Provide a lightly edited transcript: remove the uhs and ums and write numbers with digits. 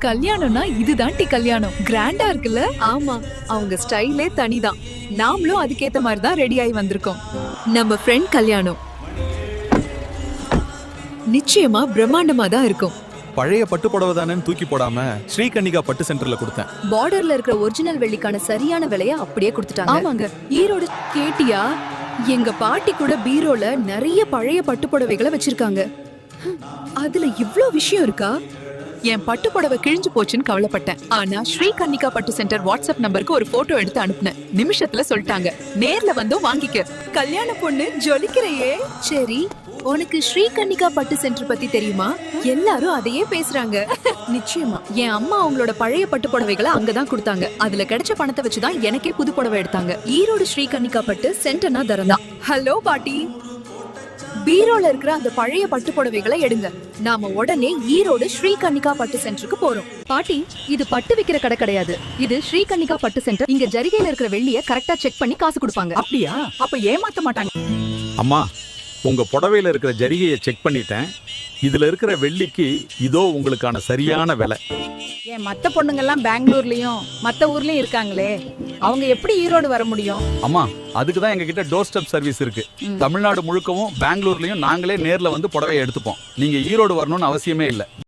கல்யாணம்னா இதுதான் கல்யாணம். கிராண்டா இருக்குல்ல? ஆமா, அவங்க ஸ்டைலே தனிதான். நாமளும் அதுக்கேத்த மாதிரி தான் ரெடி ஆகி வந்திருக்கோம். நம்ம ஃப்ரெண்ட் கல்யாணம் நிச்சயமா பிரம்மாண்டமா தான் இருக்கும். பழைய பட்டு புடவை தானே தூக்கி போடாம ஸ்ரீகன்னிகா பட்டு சென்டர்ல கொடுத்தேன். பார்டர்ல இருக்கிற ஒரிஜினல் வெள்ளிக்கான சரியான விலையை அப்படியே கொடுத்துட்டாங்க. ஆமாங்க, ஈரோடு கேட்டியா? எங்க பாட்டி கூட பீரோல நிறைய பழைய பட்டு புடவைகளை வச்சிருக்காங்க. அதுல இவ்ளோ விஷயம் இருக்கா? என் பட்டு புடவை கிழிஞ்சு போச்சுன்னு கவலைப்பட்டேன். ஆனா ஸ்ரீகன்னிகா பட்டு சென்டர் வாட்ஸ்அப் நம்பருக்கு ஒரு போட்டோ எடுத்து அனுப்புனேன். நிமிஷத்துல சொல்லிட்டாங்க, நேர்ல வந்தும் வாங்கிக்க. கல்யாண பொண்ணு ஜொலிக்கிறையே. சரி, உனக்கு ஸ்ரீகன்னிகா பட்டு சென்டர் பத்தி தெரியுமா? எல்லாரும் அதையே பேசுறாங்க. நிச்சயமா என் அம்மா அவங்களோட பழைய பட்டு புடவைகளை அங்கதான் கொடுத்தாங்க. அதுல கிடைச்ச பணத்தை வச்சுதான் எனக்கே புது புடவை எடுத்தாங்க. ஈரோடு ஸ்ரீகன்னிகா பட்டு சென்டர்னா தரந்தா. ஹலோ பாட்டி, பீரோல இருக்கிற அந்த பழைய பட்டு புடவைகளை எடுங்க. நாம உடனே ஈரோடு ஸ்ரீகன்னிகா பட்டு சென்டருக்கு போறோம். பாட்டி, இது பட்டு விக்கிற கடை கிடையாது. இது ஸ்ரீகன்னிகா பட்டு சென்டர். இங்க ஜரிகையில இருக்கிற வெள்ளிய கரெக்டா செக் பண்ணி காசு கொடுப்பாங்க. அப்படியா? அப்ப ஏமாத்த மாட்டாங்க. அம்மா, உங்க புடவையில இருக்கிற ஜரிகையை செக் பண்ணிட்டேன். இதுல இருக்கிற வெள்ளிக்கு இதோ உங்களுக்கான சரியான விலை. ஏன் மத்த பொண்ணுங்கெல்லாம் பெங்களூர்லயும் மத்த ஊர்லயும் இருக்காங்களே, அவங்க எப்படி ஈரோடு வர முடியும்? அம்மா, அதுக்கு தான் எங்க கிட்ட டோர் ஸ்டெப் சர்வீஸ் இருக்கு. தமிழ்நாடு முழுக்கவும் பெங்களூர்லயும் நாங்களே நேர்ல வந்து புடவையை எடுத்துப்போம். நீங்க ஈரோடு வரணும்னு அவசியமே இல்லை.